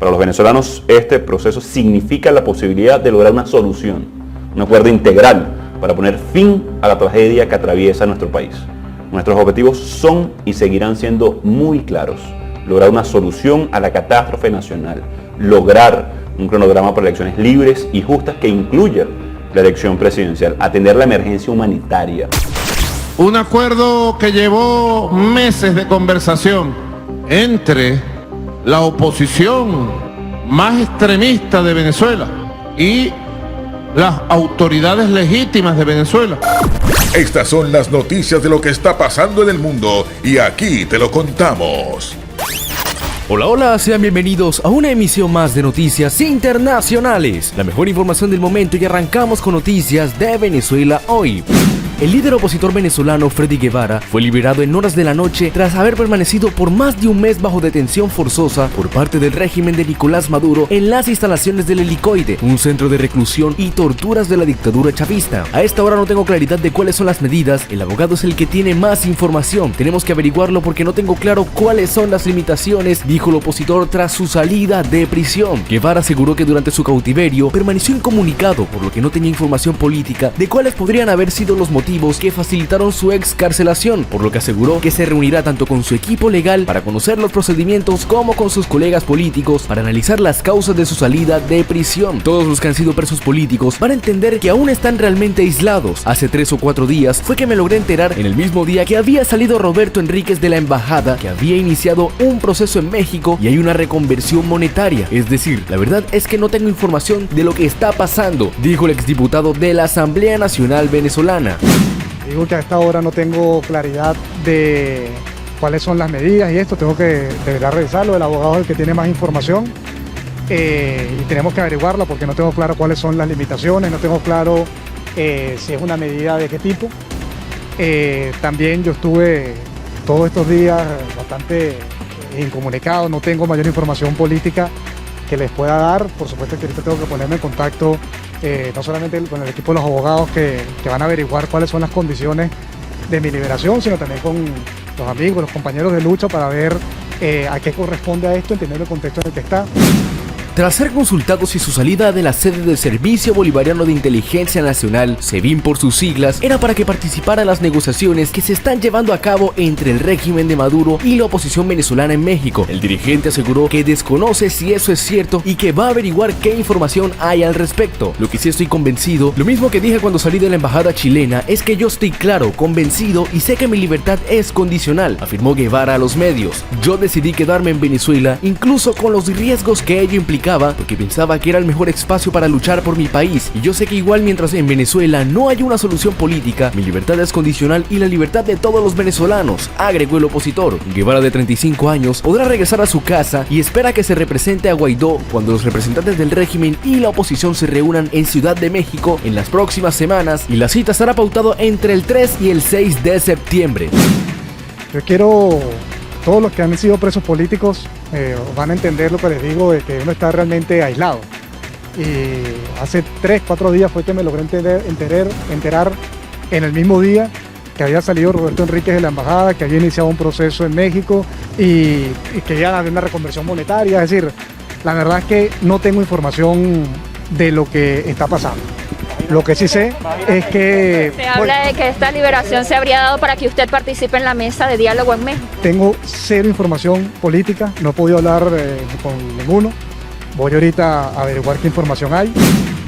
Para los venezolanos, este proceso significa la posibilidad de lograr una solución, un acuerdo integral para poner fin a la tragedia que atraviesa nuestro país. Nuestros objetivos son y seguirán siendo muy claros: lograr una solución a la catástrofe nacional, lograr un cronograma para elecciones libres y justas que incluya la elección presidencial, atender la emergencia humanitaria. Un acuerdo que llevó meses de conversación entre la oposición más extremista de Venezuela y las autoridades legítimas de Venezuela. Estas son las noticias de lo que está pasando en el mundo y aquí te lo contamos. Hola, hola, sean bienvenidos a una emisión más de Noticias Internacionales, la mejor información del momento, y arrancamos con noticias de Venezuela hoy. El líder opositor venezolano Freddy Guevara fue liberado en horas de la noche tras haber permanecido por más de un mes bajo detención forzosa por parte del régimen de Nicolás Maduro en las instalaciones del Helicoide, un centro de reclusión y torturas de la dictadura chavista. A esta hora no tengo claridad de cuáles son las medidas, el abogado es el que tiene más información, tenemos que averiguarlo porque no tengo claro cuáles son las limitaciones, dijo el opositor tras su salida de prisión. Guevara aseguró que durante su cautiverio permaneció incomunicado, por lo que no tenía información política de cuáles podrían haber sido los motivos que facilitaron su excarcelación, por lo que aseguró que se reunirá tanto con su equipo legal para conocer los procedimientos como con sus colegas políticos para analizar las causas de su salida de prisión. Todos los que han sido presos políticos van a entender que aún están realmente aislados. Hace 3 o 4 días fue que me logré enterar, en el mismo día que había salido Roberto Enríquez de la embajada, que había iniciado un proceso en México y hay una reconversión monetaria. Es decir, la verdad es que no tengo información de lo que está pasando, dijo el exdiputado de la Asamblea Nacional Venezolana. Digo que a esta hora no tengo claridad de cuáles son las medidas y esto, tengo que deberá revisarlo, el abogado es el que tiene más información y tenemos que averiguarla porque no tengo claro cuáles son las limitaciones, no tengo claro si es una medida de qué tipo. También yo estuve todos estos días bastante incomunicado, no tengo mayor información política que les pueda dar. Por supuesto que ahorita tengo que ponerme en contacto no solamente con el equipo de los abogados que van a averiguar cuáles son las condiciones de mi liberación, sino también con los amigos, los compañeros de lucha para ver a qué corresponde a esto, entender el contexto en el que está. Tras ser consultados si su salida de la sede del Servicio Bolivariano de Inteligencia Nacional, SEBIN por sus siglas, era para que participara en las negociaciones que se están llevando a cabo entre el régimen de Maduro y la oposición venezolana en México, el dirigente aseguró que desconoce si eso es cierto y que va a averiguar qué información hay al respecto. Lo que sí estoy convencido, lo mismo que dije cuando salí de la embajada chilena, es que yo estoy claro, convencido y sé que mi libertad es condicional, afirmó Guevara a los medios. Yo decidí quedarme en Venezuela, incluso con los riesgos que ello implicaba, porque pensaba que era el mejor espacio para luchar por mi país, y yo sé que igual mientras en Venezuela no hay una solución política, mi libertad es condicional y la libertad de todos los venezolanos, agregó el opositor. Guevara, de 35 años, podrá regresar a su casa y espera que se represente a Guaidó cuando los representantes del régimen y la oposición se reúnan en Ciudad de México en las próximas semanas, y la cita estará pautado entre el 3 y el 6 de septiembre. Yo quiero, todos los que han sido presos políticos van a entender lo que les digo, de que uno está realmente aislado. Y hace 3 o 4 días fue que me logré enterar en el mismo día que había salido Roberto Enríquez de la embajada, que había iniciado un proceso en México y que ya había una reconversión monetaria. Es decir, la verdad es que no tengo información de lo que está pasando. Lo que sí sé es que... Se habla de que esta liberación se habría dado para que usted participe en la mesa de diálogo en México. Tengo 0 información política, no he podido hablar con ninguno. Voy ahorita a averiguar qué información hay.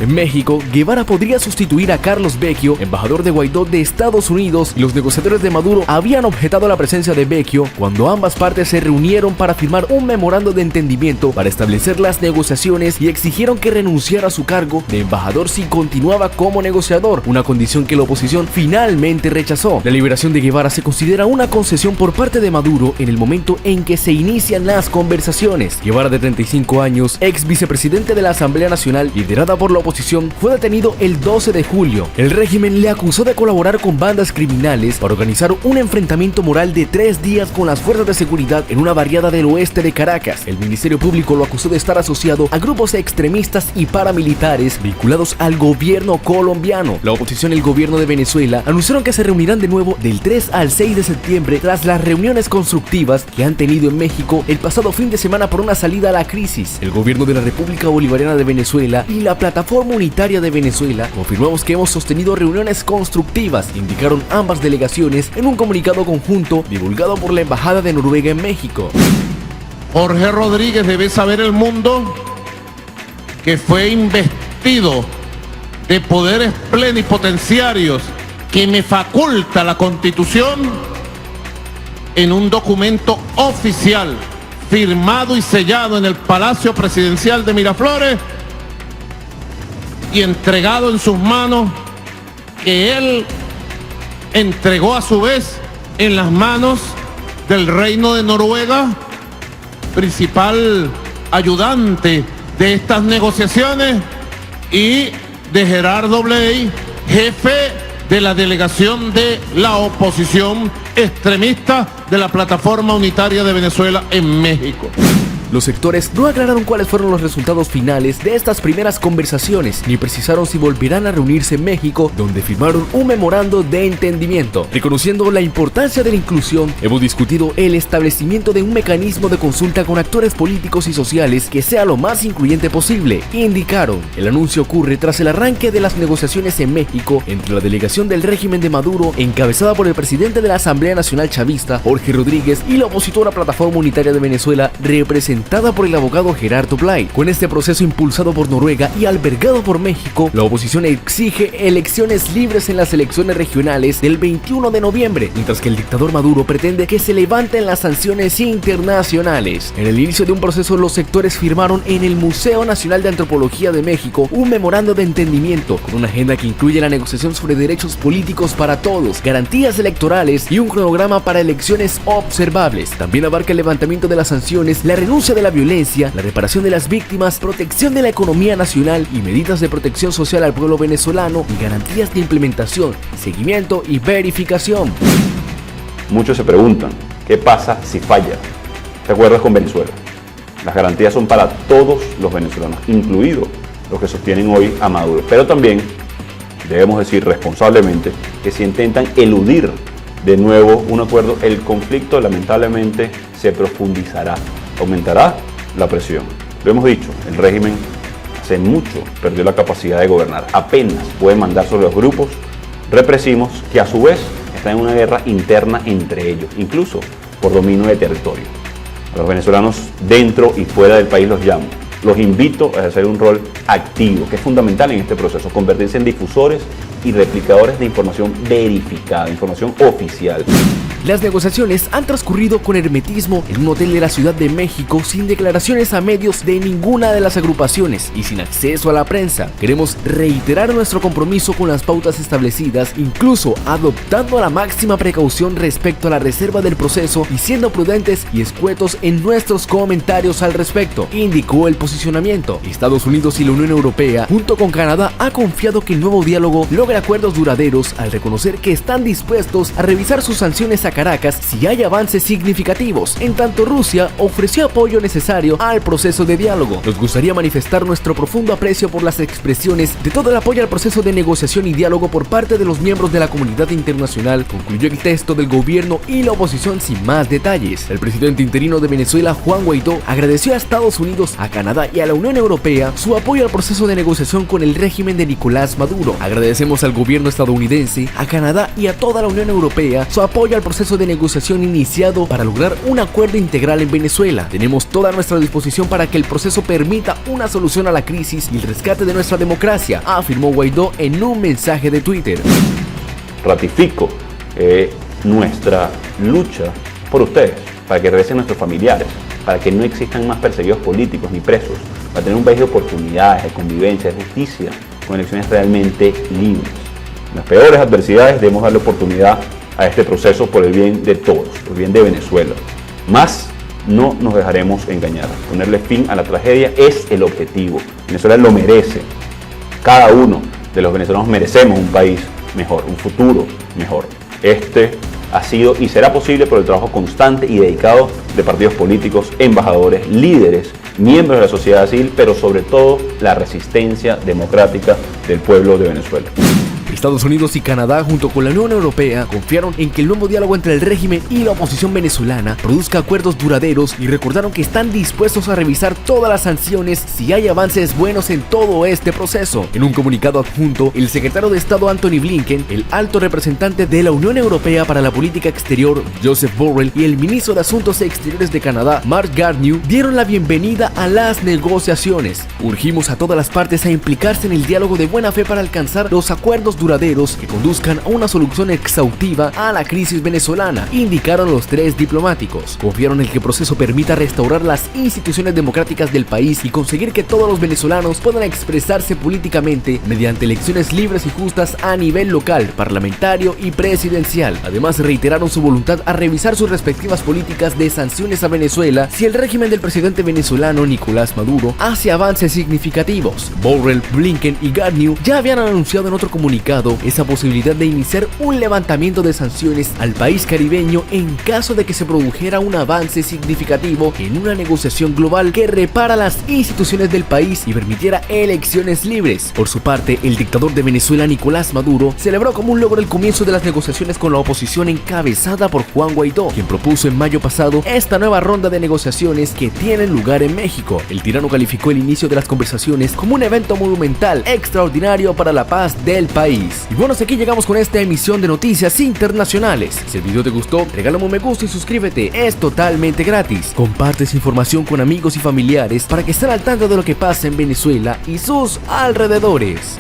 En México, Guevara podría sustituir a Carlos Vecchio, embajador de Guaidó de Estados Unidos, y los negociadores de Maduro habían objetado la presencia de Vecchio cuando ambas partes se reunieron para firmar un memorando de entendimiento para establecer las negociaciones y exigieron que renunciara a su cargo de embajador si continuaba como negociador, una condición que la oposición finalmente rechazó. La liberación de Guevara se considera una concesión por parte de Maduro en el momento en que se inician las conversaciones. Guevara, de 35 años, ex vicepresidente de la Asamblea Nacional, liderada por la oposición, fue detenido el 12 de julio. El régimen le acusó de colaborar con bandas criminales para organizar un enfrentamiento moral de 3 días con las fuerzas de seguridad en una barriada del oeste de Caracas. El Ministerio Público lo acusó de estar asociado a grupos extremistas y paramilitares vinculados al gobierno colombiano. La oposición y el gobierno de Venezuela anunciaron que se reunirán de nuevo del 3 al 6 de septiembre tras las reuniones constructivas que han tenido en México el pasado fin de semana por una salida a la crisis. El gobierno de la República Bolivariana de Venezuela y la Plataforma Unitaria de Venezuela confirmamos que hemos sostenido reuniones constructivas, indicaron ambas delegaciones en un comunicado conjunto divulgado por la Embajada de Noruega en México. Jorge Rodríguez debe saber el mundo que fue investido de poderes plenipotenciarios que me faculta la Constitución en un documento oficial firmado y sellado en el Palacio Presidencial de Miraflores y entregado en sus manos, que él entregó a su vez en las manos del Reino de Noruega, principal ayudante de estas negociaciones, y de Gerardo Bley, jefe de la delegación de la oposición extremista de la Plataforma Unitaria de Venezuela en México. Los sectores no aclararon cuáles fueron los resultados finales de estas primeras conversaciones, ni precisaron si volverán a reunirse en México, donde firmaron un memorando de entendimiento. Reconociendo la importancia de la inclusión, hemos discutido el establecimiento de un mecanismo de consulta con actores políticos y sociales que sea lo más incluyente posible, indicaron. El anuncio ocurre tras el arranque de las negociaciones en México entre la delegación del régimen de Maduro, encabezada por el presidente de la Asamblea Nacional Chavista, Jorge Rodríguez, y la opositora Plataforma Unitaria de Venezuela, representada por el abogado Gerardo Blay. Con este proceso impulsado por Noruega y albergado por México, la oposición exige elecciones libres en las elecciones regionales del 21 de noviembre, mientras que el dictador Maduro pretende que se levanten las sanciones internacionales. En el inicio de un proceso, los sectores firmaron en el Museo Nacional de Antropología de México un memorando de entendimiento con una agenda que incluye la negociación sobre derechos políticos para todos, garantías electorales y un cronograma para elecciones observables. También abarca el levantamiento de las sanciones, la renuncia de la violencia, la reparación de las víctimas, protección de la economía nacional y medidas de protección social al pueblo venezolano y garantías de implementación, seguimiento y verificación. Muchos se preguntan, ¿qué pasa si falla? ¿Te acuerdas con Venezuela? Las garantías son para todos los venezolanos, incluidos los que sostienen hoy a Maduro. Pero también debemos decir responsablemente que si intentan eludir de nuevo un acuerdo, el conflicto lamentablemente se profundizará, aumentará la presión. Lo hemos dicho, el régimen hace mucho perdió la capacidad de gobernar, apenas puede mandar sobre los grupos represivos que a su vez están en una guerra interna entre ellos, incluso por dominio de territorio. A los venezolanos dentro y fuera del país los llamo, los invito a ejercer un rol activo, que es fundamental en este proceso, convertirse en difusores y replicadores de información verificada, información oficial. Las negociaciones han transcurrido con hermetismo en un hotel de la Ciudad de México, sin declaraciones a medios de ninguna de las agrupaciones y sin acceso a la prensa. Queremos reiterar nuestro compromiso con las pautas establecidas, incluso adoptando la máxima precaución respecto a la reserva del proceso y siendo prudentes y escuetos en nuestros comentarios al respecto, indicó el posicionamiento. Estados Unidos y la Unión Europea, junto con Canadá, ha confiado que el nuevo diálogo logre acuerdos duraderos al reconocer que están dispuestos a revisar sus sanciones a Caracas si hay avances significativos. En tanto, Rusia ofreció apoyo necesario al proceso de diálogo. Nos gustaría manifestar nuestro profundo aprecio por las expresiones de todo el apoyo al proceso de negociación y diálogo por parte de los miembros de la comunidad internacional, concluyó el texto del gobierno y la oposición sin más detalles. El presidente interino de Venezuela, Juan Guaidó, agradeció a Estados Unidos, a Canadá y a la Unión Europea su apoyo al proceso de negociación con el régimen de Nicolás Maduro. Agradecemos al gobierno estadounidense, a Canadá y a toda la Unión Europea su apoyo al proceso de negociación iniciado para lograr un acuerdo integral en Venezuela. Tenemos toda nuestra disposición para que el proceso permita una solución a la crisis y el rescate de nuestra democracia, afirmó Guaidó en un mensaje de Twitter. Ratifico nuestra lucha por ustedes, para que regresen nuestros familiares, para que no existan más perseguidos políticos ni presos, para tener un país de oportunidades, de convivencia, de justicia, con elecciones realmente libres. En las peores adversidades debemos darle oportunidad a este proceso por el bien de todos, por el bien de Venezuela. Más no nos dejaremos engañar. Ponerle fin a la tragedia es el objetivo. Venezuela lo merece. Cada uno de los venezolanos merecemos un país mejor, un futuro mejor. Este ha sido y será posible por el trabajo constante y dedicado de partidos políticos, embajadores, líderes, miembros de la sociedad civil, pero sobre todo la resistencia democrática del pueblo de Venezuela. Estados Unidos y Canadá, junto con la Unión Europea, confiaron en que el nuevo diálogo entre el régimen y la oposición venezolana produzca acuerdos duraderos y recordaron que están dispuestos a revisar todas las sanciones si hay avances buenos en todo este proceso. En un comunicado adjunto, el secretario de Estado Antony Blinken, el alto representante de la Unión Europea para la política exterior Joseph Borrell y el ministro de Asuntos Exteriores de Canadá Mark Garneau dieron la bienvenida a las negociaciones. Urgimos a todas las partes a implicarse en el diálogo de buena fe para alcanzar los acuerdos duraderos que conduzcan a una solución exhaustiva a la crisis venezolana, indicaron los tres diplomáticos. Confiaron en que el proceso permita restaurar las instituciones democráticas del país y conseguir que todos los venezolanos puedan expresarse políticamente mediante elecciones libres y justas a nivel local, parlamentario y presidencial. Además, reiteraron su voluntad a revisar sus respectivas políticas de sanciones a Venezuela si el régimen del presidente venezolano Nicolás Maduro hace avances significativos. Borrell, Blinken y Garneau ya habían anunciado en otro comunicado esa posibilidad de iniciar un levantamiento de sanciones al país caribeño en caso de que se produjera un avance significativo en una negociación global que repara las instituciones del país y permitiera elecciones libres. Por su parte, el dictador de Venezuela Nicolás Maduro celebró como un logro el comienzo de las negociaciones con la oposición encabezada por Juan Guaidó, quien propuso en mayo pasado esta nueva ronda de negociaciones que tienen lugar en México. El tirano calificó el inicio de las conversaciones como un evento monumental extraordinario para la paz del país. Y bueno, hasta aquí llegamos con esta emisión de Noticias Internacionales. Si el video te gustó, regálame un me gusta y suscríbete, es totalmente gratis. Comparte esa información con amigos y familiares para que estén al tanto de lo que pasa en Venezuela y sus alrededores.